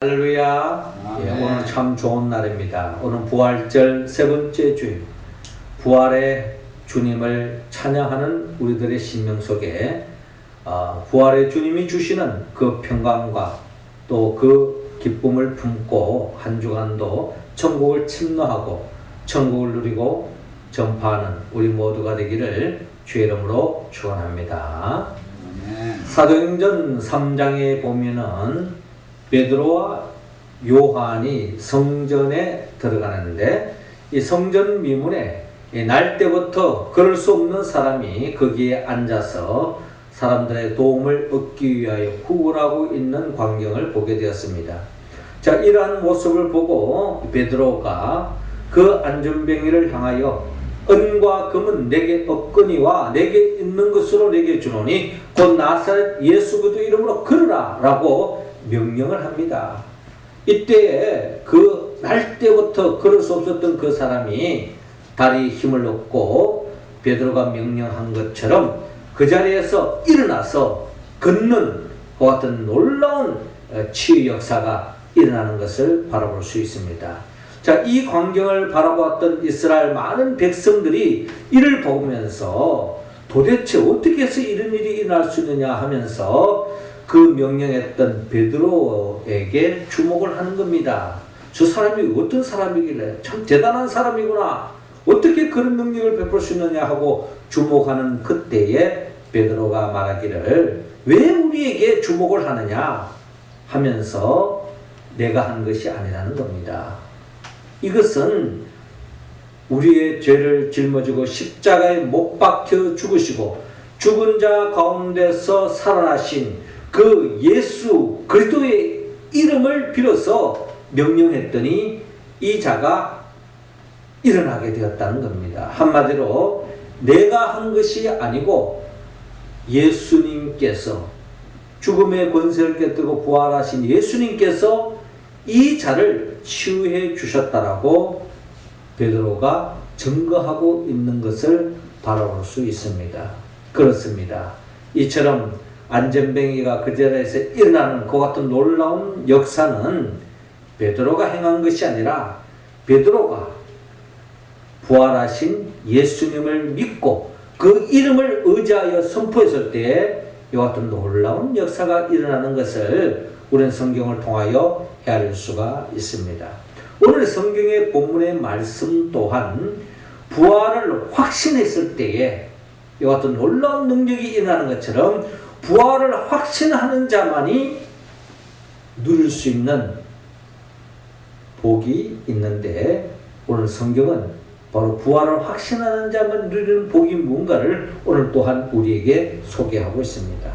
할렐루야. 예, 오늘 참 좋은 날입니다. 오늘 부활절 세 번째 주일, 부활의 주님을 찬양하는 우리들의 심령 속에 부활의 주님이 주시는 그 평강과 또 그 기쁨을 품고 한 주간도 천국을 침노하고 천국을 누리고 전파하는 우리 모두가 되기를 주의 이름으로 축원합니다. 사도행전 3장에 보면은 베드로와 요한이 성전에 들어가는데 이 성전 미문에 날 때부터 걸을 수 없는 사람이 거기에 앉아서 사람들의 도움을 얻기 위하여 구걸하고 있는 광경을 보게 되었습니다. 자, 이러한 모습을 보고 베드로가 그 안전뱅이를 향하여 은과 금은 내게 없거니와 내게 있는 것으로 내게 주노니 곧 나사렛 예수 그리스도 이름으로 걸으라 라고 명령을 합니다. 이때에 그 날 때부터 걸을 수 없었던 그 사람이 다리에 힘을 얻고 베드로가 명령한 것처럼 그 자리에서 일어나서 걷는 그와 같은 놀라운 치유 역사가 일어나는 것을 바라볼 수 있습니다. 자, 이 광경을 바라보았던 이스라엘 많은 백성들이 이를 보면서 도대체 어떻게 해서 이런 일이 일어날 수 있느냐 하면서 그 명령했던 베드로에게 주목을 하는 겁니다. 저 사람이 어떤 사람이길래 참 대단한 사람이구나. 어떻게 그런 능력을 베풀 수 있느냐 하고 주목하는 그때에 베드로가 말하기를 왜 우리에게 주목을 하느냐 하면서 내가 한 것이 아니라는 겁니다. 이것은 우리의 죄를 짊어지고 십자가에 못 박혀 죽으시고 죽은 자 가운데서 살아나신 그 예수 그리스도의 이름을 빌어서 명령했더니 이 자가 일어나게 되었다는 겁니다. 한마디로 내가 한 것이 아니고 예수님께서 죽음의 권세를 깨뜨리고 부활하신 예수님께서 이 자를 치유해 주셨다라고 베드로가 증거하고 있는 것을 바라볼 수 있습니다. 그렇습니다. 이처럼 안전뱅이가 그 자리에서 일어나는 그 같은 놀라운 역사는 베드로가 행한 것이 아니라 베드로가 부활하신 예수님을 믿고 그 이름을 의지하여 선포했을 때에 이와 같은 놀라운 역사가 일어나는 것을 우리는 성경을 통하여 헤아릴 수가 있습니다. 오늘 성경의 본문의 말씀 또한 부활을 확신했을 때에 이와 같은 놀라운 능력이 일어나는 것처럼 부활을 확신하는 자만이 누릴 수 있는 복이 있는데 오늘 성경은 바로 부활을 확신하는 자만 누리는 복이 뭔가를 오늘 또한 우리에게 소개하고 있습니다.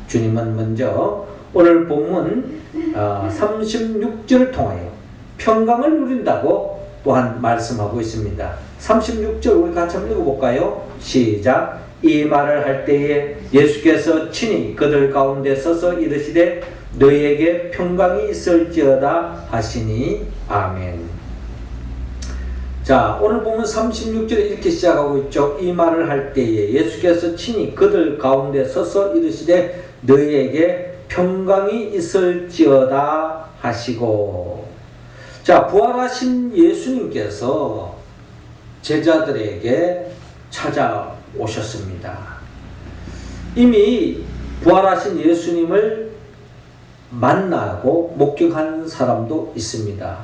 주님은 먼저 오늘 본문 36절을 통하여 평강을 누린다고 또한 말씀하고 있습니다. 36절 우리 같이 한번 읽어볼까요? 시작. 이 말을 할 때에 예수께서 친히 그들 가운데 서서 이르시되 너희에게 평강이 있을지어다 하시니 아멘. 자, 오늘 보면 36절에 이렇게 시작하고 있죠. 이 말을 할 때에 예수께서 친히 그들 가운데 서서 이르시되 너희에게 평강이 있을지어다 하시고. 자, 부활하신 예수님께서 제자들에게 찾아오셨습니다. 이미 부활하신 예수님을 만나고 목격한 사람도 있습니다.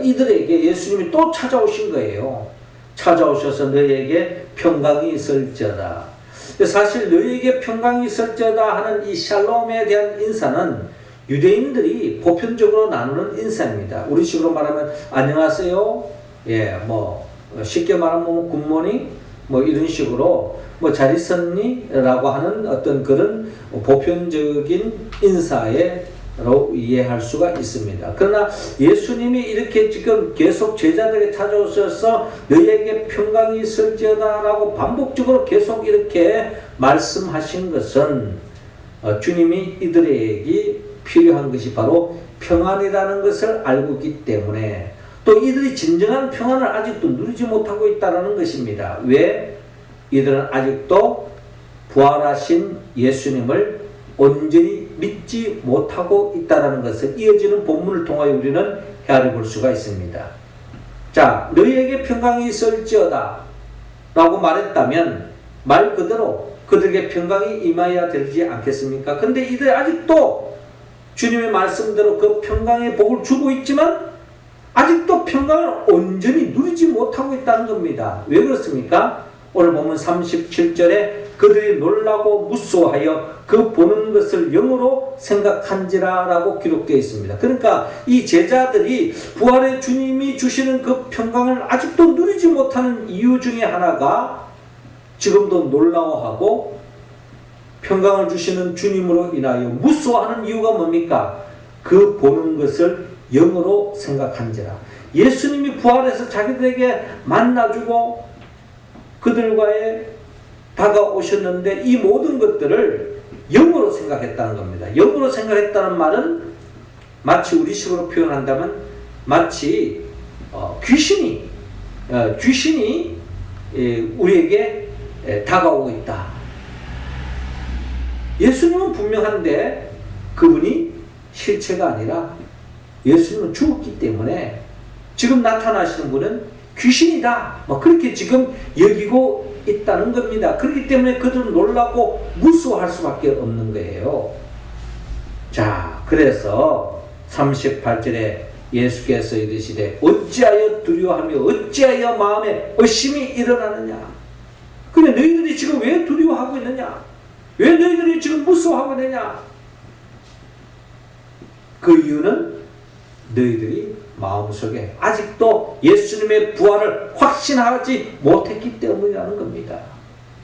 이들에게 예수님이 또 찾아오신 거예요. 찾아오셔서 너희에게 평강이 있을지어다. 사실 너희에게 평강이 있을지어다 하는 이 샬롬에 대한 인사는 유대인들이 보편적으로 나누는 인사입니다. 우리식으로 말하면 안녕하세요. 예, 뭐 쉽게 말하면 굿모닝 뭐 이런 식으로 뭐 잘 있었니? 라고 하는 어떤 그런 보편적인 인사로 이해할 수가 있습니다. 그러나 예수님이 이렇게 지금 계속 제자들에게 찾아오셔서 너희에게 평강이 있을지어다 라고 반복적으로 계속 이렇게 말씀하신 것은 주님이 이들에게 필요한 것이 바로 평안이라는 것을 알고 있기 때문에 또 이들이 진정한 평안을 아직도 누리지 못하고 있다는 것입니다. 왜? 이들은 아직도 부활하신 예수님을 온전히 믿지 못하고 있다는 것을 이어지는 본문을 통하여 우리는 헤아려 볼 수가 있습니다. 자, 너희에게 평강이 있을지어다 라고 말했다면 말 그대로 그들에게 평강이 임하여야 되지 않겠습니까? 근데 이들 아직도 주님의 말씀대로 그 평강의 복을 주고 있지만 아직도 평강을 온전히 누리지 못하고 있다는 겁니다. 왜 그렇습니까? 오늘 보면 37절에 그들이 놀라고 무서워하여 그 보는 것을 영으로 생각한지라 라고 기록되어 있습니다. 그러니까 이 제자들이 부활의 주님이 주시는 그 평강을 아직도 누리지 못하는 이유 중에 하나가 지금도 놀라워하고 평강을 주시는 주님으로 인하여 무서워하는 이유가 뭡니까? 그 보는 것을 영으로 생각한지라. 예수님이 부활해서 자기들에게 만나주고 그들과의 다가오셨는데 이 모든 것들을 영으로 생각했다는 겁니다. 영으로 생각했다는 말은 마치 우리식으로 표현한다면 마치 귀신이 우리에게 다가오고 있다. 예수님은 분명한데 그분이 실체가 아니라 예수님은 죽었기 때문에 지금 나타나시는 분은 귀신이다. 그렇게 지금 여기고 있다는 겁니다. 그렇기 때문에 그들은 놀라고 무서워할 수밖에 없는 거예요. 자, 그래서 38절에 예수께서 이르시되 어찌하여 두려워하며 어찌하여 마음에 의심이 일어나느냐. 근데 너희들이 지금 왜 두려워하고 있느냐? 왜 너희들이 지금 무서워하고 있느냐? 그 이유는 너희들이 마음속에 아직도 예수님의 부활을 확신하지 못했기 때문이라는 겁니다.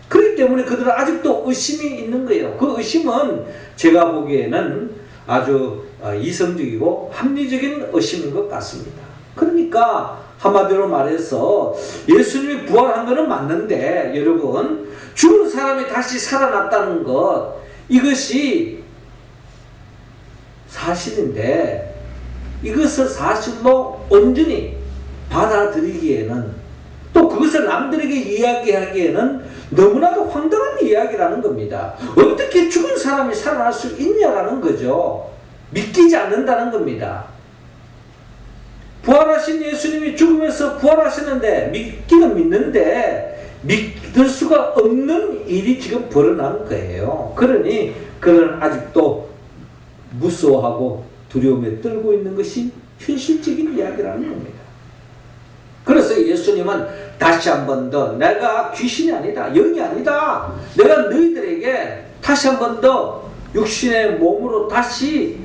그렇기 때문에 그들은 아직도 의심이 있는 거예요. 그 의심은 제가 보기에는 아주 이성적이고 합리적인 의심인 것 같습니다. 그러니까 한마디로 말해서 예수님이 부활한 것은 맞는데 여러분, 죽은 사람이 다시 살아났다는 것, 이것이 사실인데 이것을 사실로 온전히 받아들이기에는, 또 그것을 남들에게 이야기하기에는 너무나도 황당한 이야기라는 겁니다. 어떻게 죽은 사람이 살아날 수 있냐라는 거죠. 믿기지 않는다는 겁니다. 부활하신 예수님이 죽음에서 부활하셨는데 믿기는 믿는데 믿을 수가 없는 일이 지금 벌어난 거예요. 그러니 그는 아직도 무서워하고 두려움에 떨고 있는 것이 현실적인 이야기라는 겁니다. 그래서 예수님은 다시 한 번 더 내가 귀신이 아니다, 영이 아니다, 내가 너희들에게 다시 한 번 더 육신의 몸으로 다시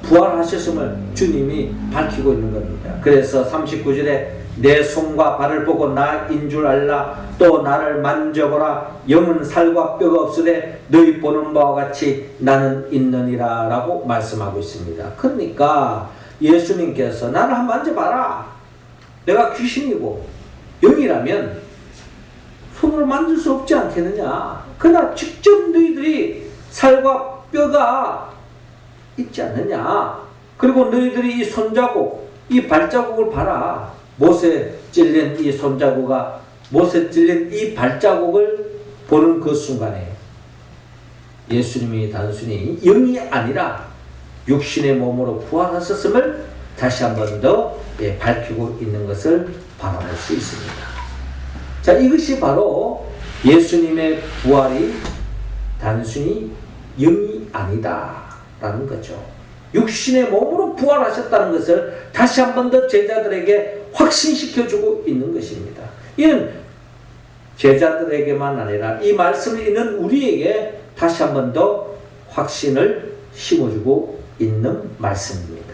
부활하셨음을 주님이 밝히고 있는 겁니다. 그래서 39절에 내 손과 발을 보고 나인 줄 알라, 또 나를 만져보라, 영은 살과 뼈가 없으되 너희 보는 바와 같이 나는 있느니라 라고 말씀하고 있습니다. 그러니까 예수님께서 나를 한번 만져봐라, 내가 귀신이고 영이라면 손으로 만질 수 없지 않겠느냐, 그러나 직접 너희들이 살과 뼈가 있지 않느냐, 그리고 너희들이 이 손자국, 이 발자국을 봐라, 못에 찔린 이 손자국과 못에 찔린 이 발자국을 보는 그 순간에 예수님이 단순히 영이 아니라 육신의 몸으로 부활하셨음을 다시 한 번 더 밝히고 있는 것을 바라볼 수 있습니다. 자, 이것이 바로 예수님의 부활이 단순히 영이 아니다 라는 거죠. 육신의 몸으로 부활하셨다는 것을 다시 한 번 더 제자들에게 확신시켜주고 있는 것입니다. 이는 제자들에게만 아니라 이 말씀을 읽는 우리에게 다시 한 번 더 확신을 심어주고 있는 말씀입니다.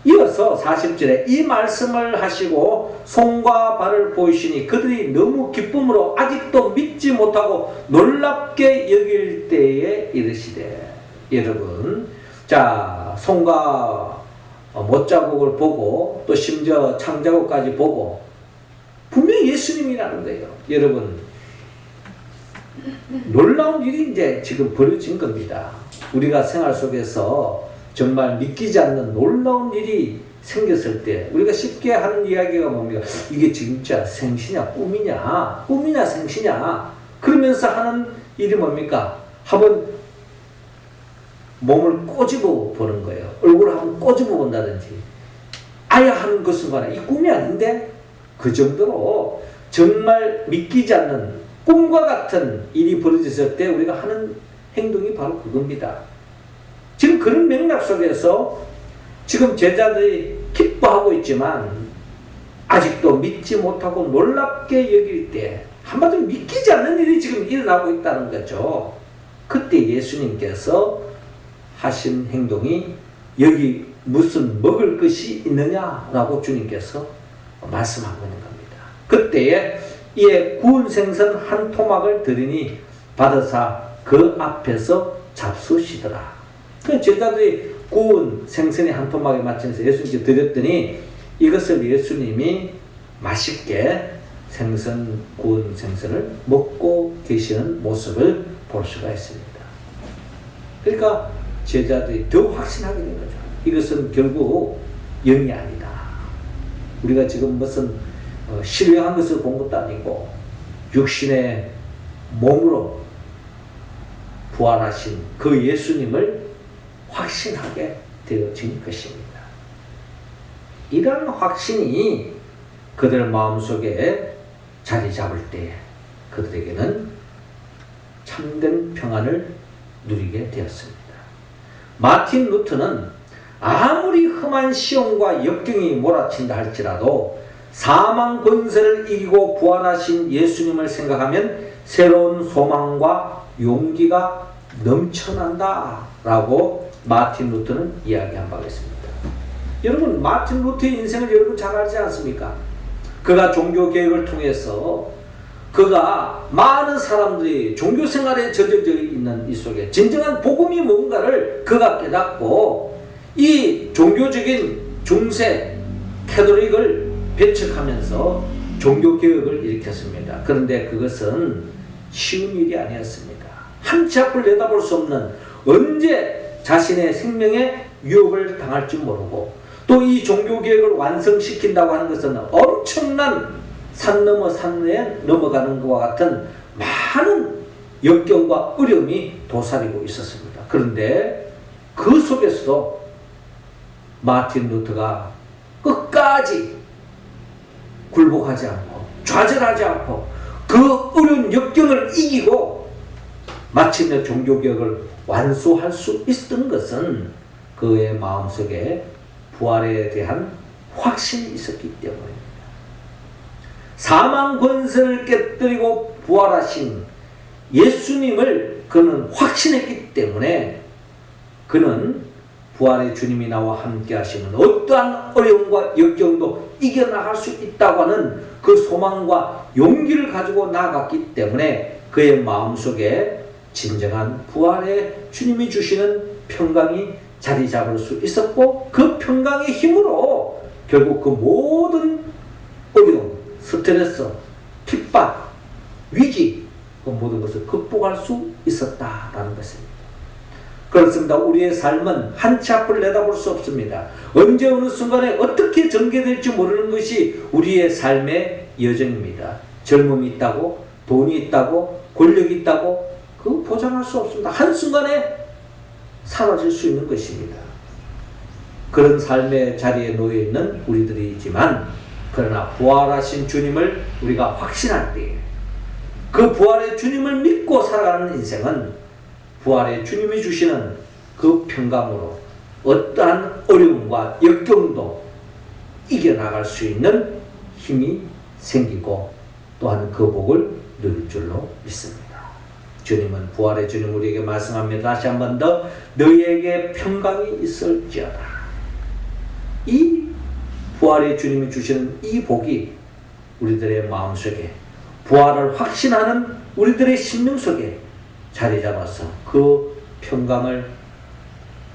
이어서 40절에 이 말씀을 하시고 손과 발을 보이시니 그들이 너무 기쁨으로 아직도 믿지 못하고 놀랍게 여길 때에 이르시되. 여러분, 자, 손과 못자국을 보고 또 심지어 창자국까지 보고 분명히 예수님이라는 거예요. 여러분, 놀라운 일이 이제 지금 벌어진 겁니다. 우리가 생활 속에서 정말 믿기지 않는 놀라운 일이 생겼을 때 우리가 쉽게 하는 이야기가 뭡니까? 이게 진짜 생시냐 꿈이냐, 꿈이냐 생시냐, 그러면서 하는 일이 뭡니까? 한번 몸을 꼬집어 보는 거예요. 얼굴을 한번 꼬집어 본다든지 아예 하는 그 순간에 이 꿈이 아닌데 그 정도로 정말 믿기지 않는 꿈과 같은 일이 벌어졌을 때 우리가 하는 행동이 바로 그겁니다. 지금 그런 맥락 속에서 지금 제자들이 기뻐하고 있지만 아직도 믿지 못하고 놀랍게 여길 때 한마디로 믿기지 않는 일이 지금 일어나고 있다는 거죠. 그때 예수님께서 하신 행동이 여기 무슨 먹을 것이 있느냐라고 주님께서 말씀하고 있는 겁니다. 그때에 이에 구운 생선 한 토막을 드리니 받으사 그 앞에서 잡수시더라. 그 제자들이 구운 생선의 한 토막에 맞춰서 예수님께 드렸더니 이것을 예수님이 맛있게 구운 생선을 먹고 계시는 모습을 볼 수가 있습니다. 그러니까 제자들이 더 확신하게 된 거죠. 이것은 결국 영이 아니다. 우리가 지금 무슨 신뢰한 것을 본 것도 아니고 육신의 몸으로 부활하신 그 예수님을 확신하게 되어진 것입니다. 이런 확신이 그들 마음속에 자리 잡을 때 그들에게는 참된 평안을 누리게 되었습니다. 마틴 루터는 아무리 험한 시험과 역경이 몰아친다 할지라도 사망 권세를 이기고 부활하신 예수님을 생각하면 새로운 소망과 용기가 넘쳐난다 라고 마틴 루터는 이야기한 바가 있습니다. 여러분, 마틴 루터의 인생을 여러분 잘 알지 않습니까? 그가 종교개혁을 통해서 그가 많은 사람들이 종교생활에 젖어져 있는 이 속에 진정한 복음이 뭔가를 그가 깨닫고 이 종교적인 중세 캐톨릭을 배척하면서 종교개혁을 일으켰습니다. 그런데 그것은 쉬운 일이 아니었습니다. 한치 앞을 내다볼 수 없는 언제 자신의 생명에 위협을 당할지 모르고 또 이 종교개혁을 완성시킨다고 하는 것은 엄청난 산 넘어 산에 넘어가는 것과 같은 많은 역경과 어려움이 도사리고 있었습니다. 그런데 그 속에서도 마틴 루터가 끝까지 굴복하지 않고 좌절하지 않고 그 어려운 역경을 이기고 마침내 종교개혁을 완수할 수 있었던 것은 그의 마음속에 부활에 대한 확신이 있었기 때문입니다. 사망 권세를 깨뜨리고 부활하신 예수님을 그는 확신했기 때문에 그는 부활의 주님이 나와 함께 하시면 어떠한 어려움과 역경도 이겨나갈 수 있다고 하는 그 소망과 용기를 가지고 나아갔기 때문에 그의 마음속에 진정한 부활의 주님이 주시는 평강이 자리 잡을 수 있었고 그 평강의 힘으로 결국 그 모든 어려움, 스트레스, 핍박, 위기 그 모든 것을 극복할 수 있었다라는 것입니다. 그렇습니다. 우리의 삶은 한치 앞을 내다볼 수 없습니다. 언제 어느 순간에 어떻게 전개될지 모르는 것이 우리의 삶의 여정입니다. 젊음이 있다고 돈이 있다고 권력이 있다고 그 보장할 수 없습니다. 한순간에 사라질 수 있는 것입니다. 그런 삶의 자리에 놓여있는 우리들이지만 그러나 부활하신 주님을 우리가 확신할 때 그 부활의 주님을 믿고 살아가는 인생은 부활의 주님이 주시는 그 평강으로 어떠한 어려움과 역경도 이겨나갈 수 있는 힘이 생기고 또한 그 복을 누릴 줄로 믿습니다. 주님은 부활의 주님 우리에게 말씀합니다. 다시 한 번 더 너희에게 평강이 있을지어다. 이 부활의 주님이 주시는 이 복이 우리들의 마음속에 부활을 확신하는 우리들의 심령 속에 자리 잡아서 그 평강을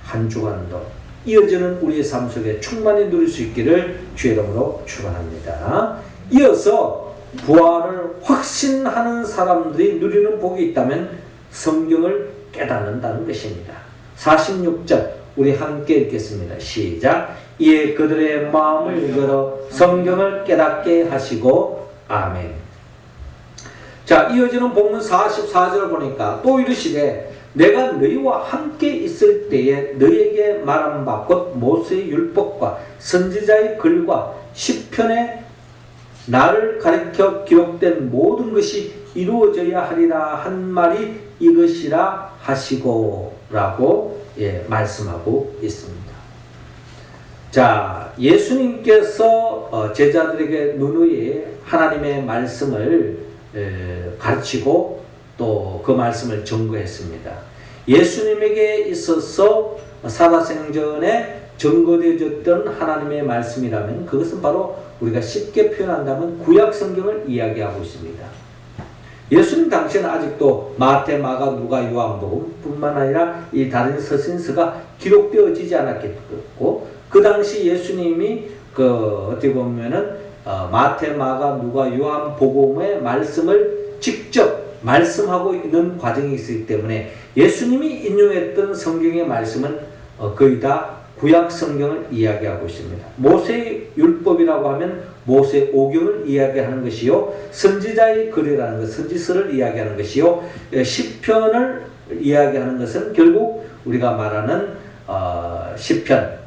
한 주간도 이어지는 우리의 삶 속에 충만히 누릴 수 있기를 주의 이름으로 축원합니다. 이어서 부활을 확신하는 사람들이 누리는 복이 있다면 성경을 깨닫는다는 것입니다. 46절 우리 함께 읽겠습니다. 시작. 이에 그들의 마음을 열어 성경을 깨닫게 하시고 아멘. 자, 이어지는 본문 44절을 보니까 또 이르시되 내가 너희와 함께 있을 때에 너희에게 말한 바 곧 모세의 율법과 선지자의 글과 시편에 나를 가리켜 기록된 모든 것이 이루어져야 하리라 한 말이 이것이라 하시고 라고 말씀하고 있습니다. 자, 예수님께서 제자들에게 누누이 하나님의 말씀을 가르치고 또 그 말씀을 증거했습니다. 예수님에게 있어서 살아생전에 증거되어졌던 하나님의 말씀이라면 그것은 바로 우리가 쉽게 표현한다면 구약 성경을 이야기하고 있습니다. 예수님 당시에는 아직도 마태, 마가, 누가, 요한복음 뿐만 아니라 이 다른 서신서가 기록되어지지 않았겠고, 그 당시 예수님이 어떻게 보면은 마태, 마가, 누가, 요한복음의 말씀을 직접 말씀하고 있는 과정이 있기 때문에 예수님이 인용했던 성경의 말씀은 거의 다 구약 성경을 이야기하고 있습니다. 모세의 율법이라고 하면 모세 오경을 이야기하는 것이요, 선지자의 글이라는 것, 선지서를 이야기하는 것이요, 시편을 이야기하는 것은 결국 우리가 말하는 시편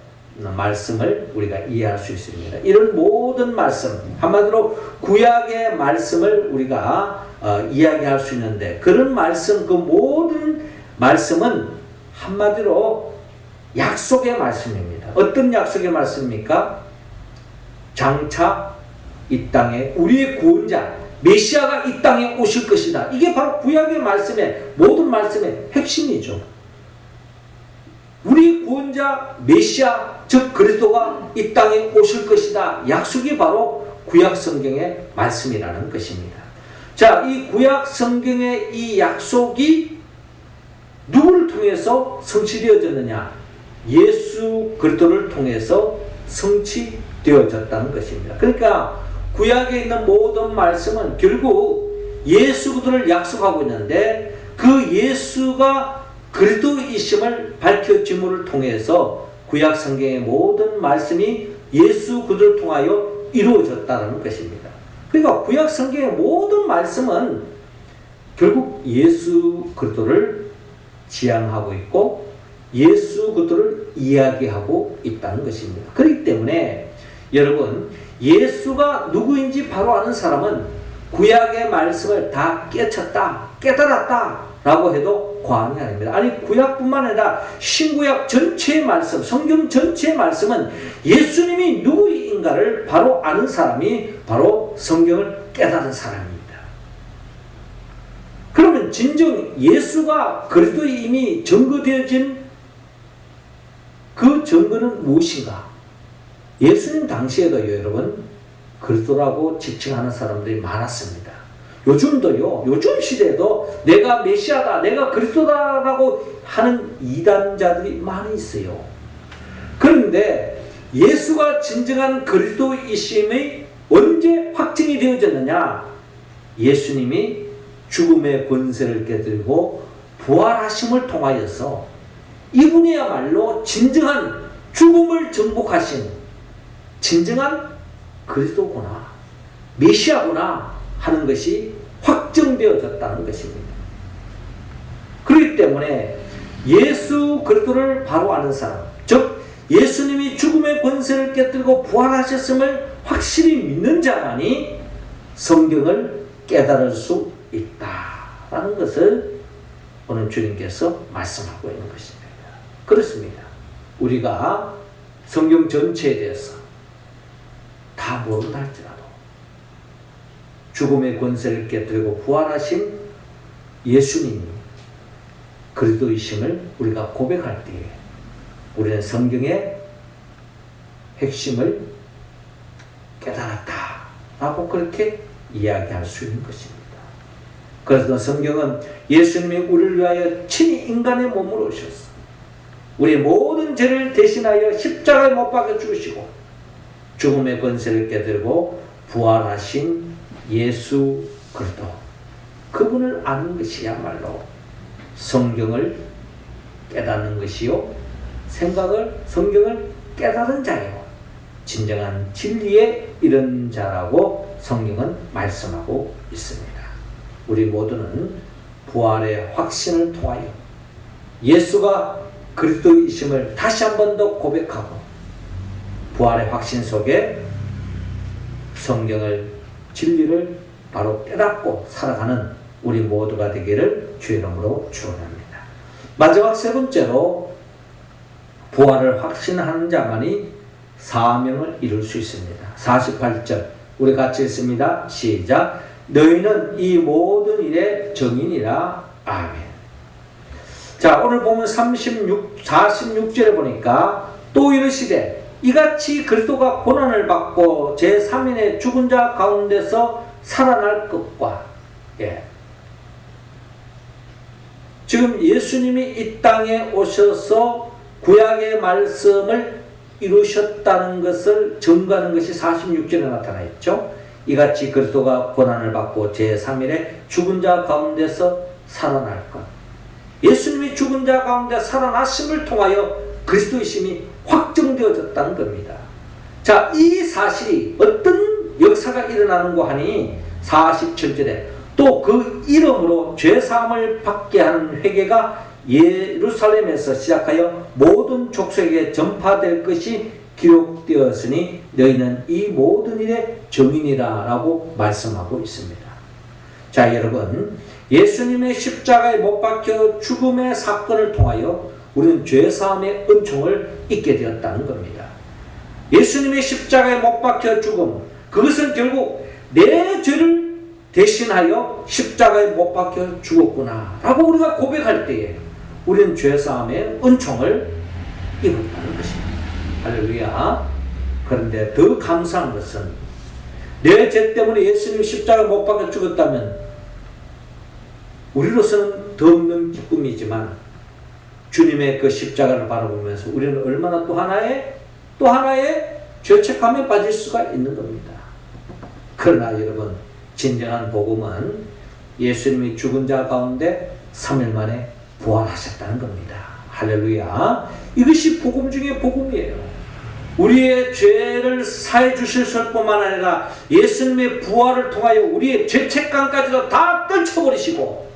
말씀을 우리가 이해할 수 있습니다. 이런 모든 말씀, 한마디로 구약의 말씀을 우리가 이야기할 수 있는데, 그런 말씀, 그 모든 말씀은 한마디로 약속의 말씀입니다. 어떤 약속의 말씀입니까? 장차 이 땅에 우리의 구원자 메시아가 이 땅에 오실 것이다. 이게 바로 구약의 말씀의 모든 말씀의 핵심이죠. 우리 구원자 메시아 즉 그리스도가 이 땅에 오실 것이다. 약속이 바로 구약 성경의 말씀이라는 것입니다. 자, 이 구약 성경의 이 약속이 누구를 통해서 성취되어졌느냐? 예수 그리스도를 통해서 성취되어졌다는 것입니다. 그러니까 구약에 있는 모든 말씀은 결국 예수 그리스도를 약속하고 있는데, 그 예수가 그리스도이심을 밝혀짐을 통해서 구약 성경의 모든 말씀이 예수 그리스도를 통하여 이루어졌다는 것입니다. 그러니까 구약 성경의 모든 말씀은 결국 예수 그리스도를 지향하고 있고 예수 그리스도를 이야기하고 있다는 것입니다. 그렇기 때문에 여러분, 예수가 누구인지 바로 아는 사람은 구약의 말씀을 다 깨쳤다, 깨달았다 라고 해도 과언이 아닙니다. 아니, 구약뿐만 아니라 신구약 전체의 말씀, 성경 전체의 말씀은 예수님이 누구인가를 바로 아는 사람이 바로 성경을 깨달은 사람입니다. 그러면 진정 예수가 그리스도에 이미 증거되어진 그 증거는 무엇인가? 예수님 당시에도 여러분 그리스도라고 지칭하는 사람들이 많았습니다. 요즘도요, 요즘 시대에도 내가 메시아다, 내가 그리스도다라고 하는 이단자들이 많이 있어요. 그런데 예수가 진정한 그리스도이심이 언제 확증이 되어졌느냐? 예수님이 죽음의 권세를 깨뜨리고 부활하심을 통하여서 이분이야말로 진정한 죽음을 정복하신 진정한 그리스도구나, 메시아구나 하는 것이 확정되어졌다는 것입니다. 그렇기 때문에 예수 그리스도를 바로 아는 사람, 즉 예수님이 죽음의 권세를 깨뜨리고 부활하셨음을 확실히 믿는 자만이 성경을 깨달을 수 있다라는 것을 오늘 주님께서 말씀하고 있는 것입니다. 그렇습니다. 우리가 성경 전체에 대해서 다 모른다 할지라도 죽음의 권세를 깨뜨리고 부활하신 예수님이 그리스도이심을 우리가 고백할 때에 우리는 성경의 핵심을 깨달았다라고 그렇게 이야기할 수 있는 것입니다. 그래서 성경은 예수님이 우리를 위하여 친히 인간의 몸으로 오셨어. 우리의 모든 죄를 대신하여 십자가에 못 박아 주시고 죽음의 권세를 깨뜨리고 부활하신 예수 그리스도, 그분을 아는 것이야말로 성경을 깨닫는 것이요, 성경을 깨달은 자요, 진정한 진리에 이른 자라고 성경은 말씀하고 있습니다. 우리 모두는 부활의 확신을 통하여 예수가 그리스도이심을 다시 한 번 더 고백하고 부활의 확신 속에 성경을 진리를 바로 깨닫고 살아가는 우리 모두가 되기를 주의 이름으로 축원합니다. 마지막 세 번째로 부활을 확신하는 자만이 사명을 이룰 수 있습니다. 48절 우리 같이 읽습니다. 시작. 너희는 이 모든 일의 증인이라. 아멘. 자, 오늘 보면 46절에 보니까 또 이르시되 이같이 그리스도가 고난을 받고 제3인의 죽은 자 가운데서 살아날 것과, 지금 예수님이 이 땅에 오셔서 구약의 말씀을 이루셨다는 것을 증거하는 것이 46절에 나타나 있죠. 이같이 그리스도가 고난을 받고 제3일에 죽은 자 가운데서 살아날 것. 예수님이 죽은 자 가운데 살아나심을 통하여 그리스도이심이 확정되어졌다는 겁니다. 자, 이 사실이 어떤 역사가 일어나는고 하니 47절에 또 그 이름으로 죄사함을 받게 하는 회개가 예루살렘에서 시작하여 모든 족속에게 전파될 것이 기록되었으니 너희는 이 모든 일의 증인이라 라고 말씀하고 있습니다. 자, 여러분, 예수님의 십자가에 못 박혀 죽음의 사건을 통하여 우리는 죄사함의 은총을 잊게 되었다는 겁니다. 예수님의 십자가에 못 박혀 죽음, 그것은 결국 내 죄를 대신하여 십자가에 못 박혀 죽었구나 라고 우리가 고백할 때에 우리는 죄사함의 은총을 입었다는 것입니다. 할렐루야. 그런데 더 감사한 것은 내 죄 때문에 예수님이 십자가에 못 박혀 죽었다면 우리로서는 더 없는 기쁨이지만 주님의 그 십자가를 바라보면서 우리는 얼마나 또 하나의 죄책감에 빠질 수가 있는 겁니다. 그러나 여러분, 진정한 복음은 예수님이 죽은 자 가운데 3일 만에 부활하셨다는 겁니다. 할렐루야. 이것이 복음 중에 복음이에요. 우리의 죄를 사해 주실 뿐만 아니라 예수님의 부활을 통하여 우리의 죄책감까지도 다 떨쳐버리시고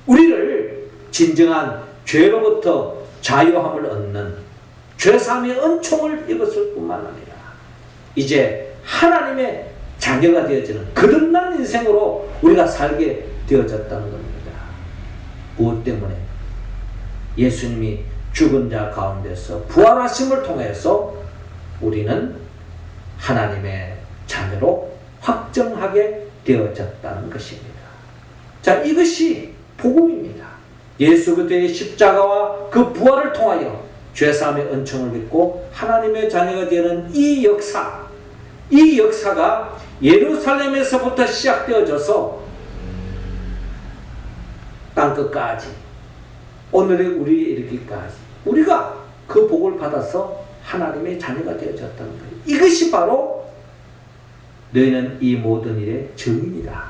우리를 진정한 죄로부터 자유함을 얻는 죄사함의 은총을 입었을 뿐만 아니라 이제 하나님의 자녀가 되어지는 거듭난 인생으로 우리가 살게 되어졌다는 겁니다. 무엇 때문에? 예수님이 죽은 자 가운데서 부활하심을 통해서 우리는 하나님의 자녀로 확정하게 되어졌다는 것입니다. 자, 이것이 복음입니다. 예수 그리스도의 십자가와 그 부활을 통하여 죄사함의 은총을 믿고 하나님의 자녀가 되는 이 역사가 예루살렘에서부터 시작되어져서 땅끝까지 오늘의 우리에 이르기까지 우리가 그 복을 받아서 하나님의 자녀가 되어졌다는 거예요. 이것이 바로 너희는 이 모든 일의 증인이다.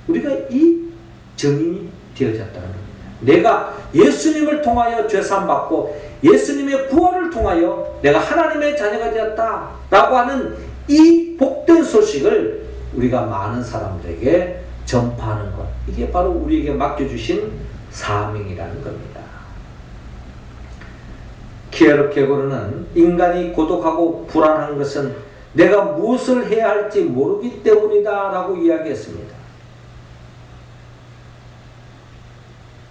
우리가 이 증인이 되어졌다는 겁니다. 내가 예수님을 통하여 죄사함 받고 예수님의 부활을 통하여 내가 하나님의 자녀가 되었다 라고 하는 이 복된 소식을 우리가 많은 사람들에게 전파하는 것, 이게 바로 우리에게 맡겨주신 사명이라는 겁니다. 키에르케고르는 인간이 고독하고 불안한 것은 내가 무엇을 해야 할지 모르기 때문이다 라고 이야기했습니다.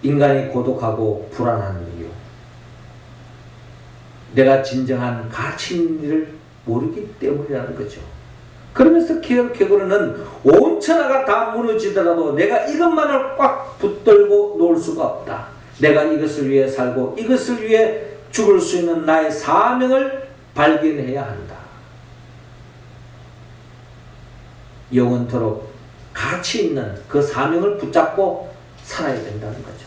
인간이 고독하고 불안한 이유, 내가 진정한 가치 있는 일을 모르기 때문이라는 거죠. 그러면서 키에르케고르는 온 천하가 다 무너지더라도 내가 이것만을 꽉 붙들고 놓을 수가 없다. 내가 이것을 위해 살고 이것을 위해 죽을 수 있는 나의 사명을 발견해야 한다. 영원토록 가치 있는 그 사명을 붙잡고 살아야 된다는 거죠.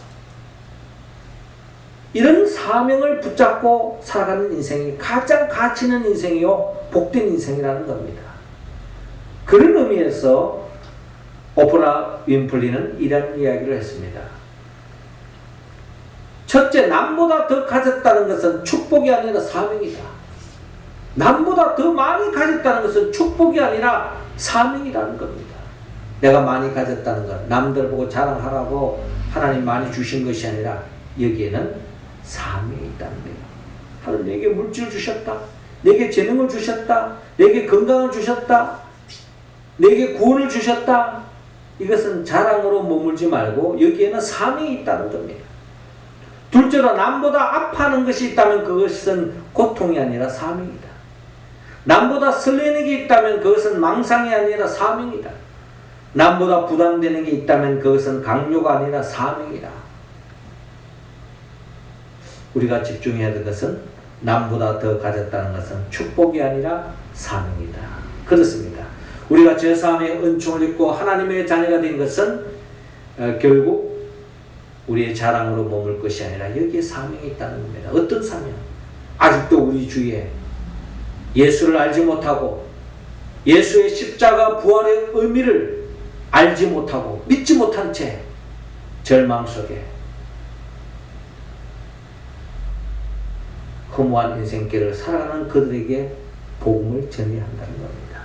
이런 사명을 붙잡고 살아가는 인생이 가장 가치 있는 인생이요 복된 인생이라는 겁니다. 그런 의미에서 오프라 윈플리는 이런 이야기를 했습니다. 첫째, 남보다 더 가졌다는 것은 축복이 아니라 사명이다. 남보다 더 많이 가졌다는 것은 축복이 아니라 사명이라는 겁니다. 내가 많이 가졌다는 것, 남들 보고 자랑하라고 하나님 많이 주신 것이 아니라 여기에는 사명이 있다는 거예요. 하나님 내게 물질을 주셨다. 내게 재능을 주셨다. 내게 건강을 주셨다. 내게 구원을 주셨다. 이것은 자랑으로 머물지 말고 여기에는 사명이 있다는 겁니다. 둘째로 남보다 아파하는 것이 있다면 그것은 고통이 아니라 사명이다. 남보다 설레는 게 있다면 그것은 망상이 아니라 사명이다. 남보다 부담되는 게 있다면 그것은 강요가 아니라 사명이다. 우리가 집중해야 될 것은 남보다 더 가졌다는 것은 축복이 아니라 사명이다. 그렇습니다. 우리가 제3의 은총을 입고 하나님의 자녀가 된 것은 결국 우리의 자랑으로 머물 것이 아니라 여기에 사명이 있다는 겁니다. 어떤 사명? 아직도 우리 주위에 예수를 알지 못하고 예수의 십자가 부활의 의미를 알지 못하고 믿지 못한 채 절망 속에 허무한 인생길을 살아가는 그들에게 복음을 전해야 한다는 겁니다.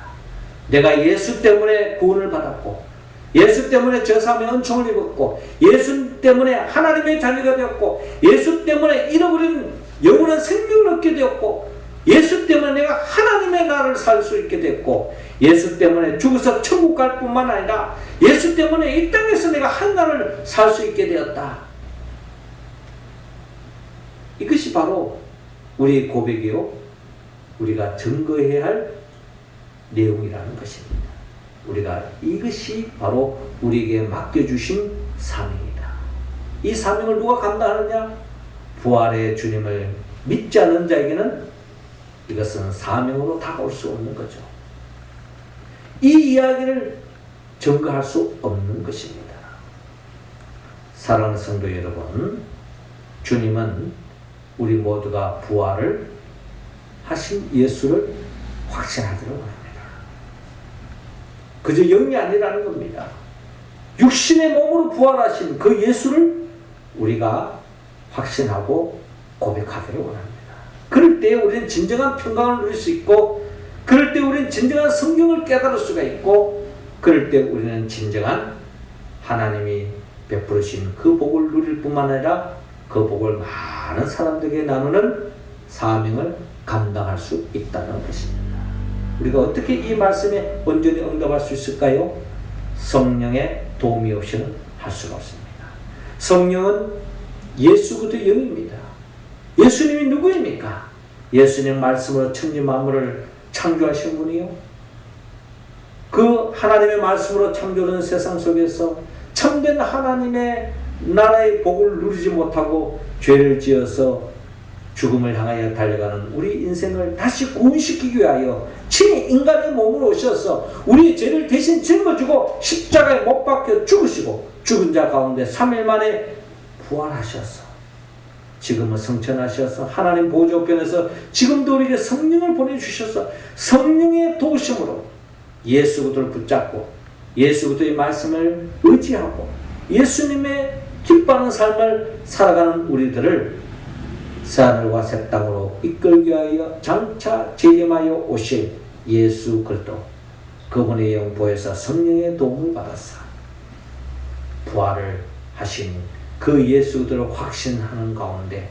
내가 예수 때문에 구원을 받았고 예수 때문에 제3의 은총을 입었고 예수 때문에 하나님의 자녀가 되었고 예수 때문에 잃어버린 영원한 생명을 얻게 되었고 예수 때문에 내가 하나님의 나라를 살 수 있게 됐고 예수 때문에 죽어서 천국 갈 뿐만 아니라 예수 때문에 이 땅에서 내가 한나라를 살 수 있게 되었다. 이것이 바로 우리의 고백이요 우리가 증거해야 할 내용이라는 것입니다. 우리가 이것이 바로 우리에게 맡겨주신 사명이다. 이 사명을 누가 감당하느냐? 부활의 주님을 믿지 않는 자에게는 이것은 사명으로 다가올 수 없는 거죠. 이 이야기를 증거할 수 없는 것입니다. 사랑하는 성도 여러분, 주님은 우리 모두가 부활을 하신 예수를 확신하기를 원합니다. 그저 영이 아니라는 겁니다. 육신의 몸으로 부활하신 그 예수를 우리가 확신하고 고백하기를 원합니다. 그럴 때 우리는 진정한 평강을 누릴 수 있고 그럴 때 우리는 진정한 성경을 깨달을 수가 있고 그럴 때 우리는 진정한 하나님이 베풀으신 그 복을 누릴 뿐만 아니라 그 복을 많은 사람들에게 나누는 사명을 감당할 수 있다는 것입니다. 우리가 어떻게 이 말씀에 온전히 응답할 수 있을까요? 성령의 도움이 없이는 할 수가 없습니다. 성령은 예수 그리스도의 영입니다. 예수님이 누구입니까? 예수님 말씀으로 천지 만물을 창조하신 분이요. 그 하나님의 말씀으로 창조된 세상 속에서 참된 하나님의 나라의 복을 누리지 못하고 죄를 지어서 죽음을 향하여 달려가는 우리 인생을 다시 구원시키기 위하여 친히 인간의 몸으로 오셔서 우리의 죄를 대신 짊어지고 십자가에 못 박혀 죽으시고 죽은 자 가운데 3일 만에 부활하셔서 지금은 성천하셔서 하나님 보좌우편에서 지금도 우리에게 성령을 보내주셔서 성령의 도우심으로 예수 그리스도를 붙잡고 예수 그리스도의 말씀을 의지하고 예수님의 기뻐하는 삶을 살아가는 우리들을 새하늘과 새 땅으로 이끌기 위하여 장차 재림하여 오실 예수 그리스도 그분의 영보에서 성령의 도움을 받았사 부활을 하신 그 예수 그리스도를 확신하는 가운데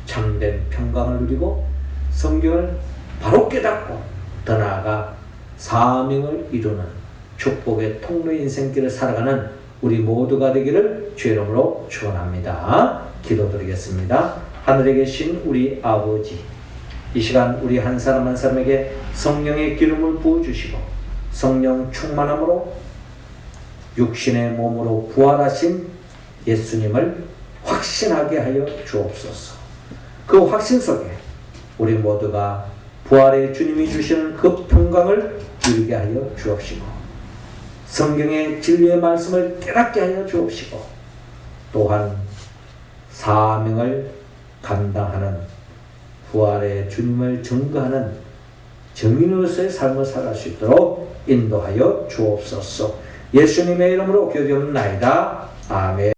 참된 평강을 누리고 성경을 바로 깨닫고 더 나아가 사명을 이루는 축복의 통로 인생길을 살아가는 우리 모두가 되기를 주의 이름으로 축원합니다. 기도드리겠습니다. 하늘에 계신 우리 아버지, 이 시간 우리 한 사람 한 사람에게 성령의 기름을 부어주시고 성령 충만함으로 육신의 몸으로 부활하신 예수님을 확신하게 하여 주옵소서. 그 확신 속에 우리 모두가 부활의 주님이 주시는 그 평강을 누리게 하여 주옵시고 성경의 진리의 말씀을 깨닫게 하여 주옵시고 또한 사명을 감당하는 부활의 주님을 증거하는 정인으로서의 삶을 살아갈 수 있도록 인도하여 주옵소서. 예수님의 이름으로 기도드립니다. 아멘.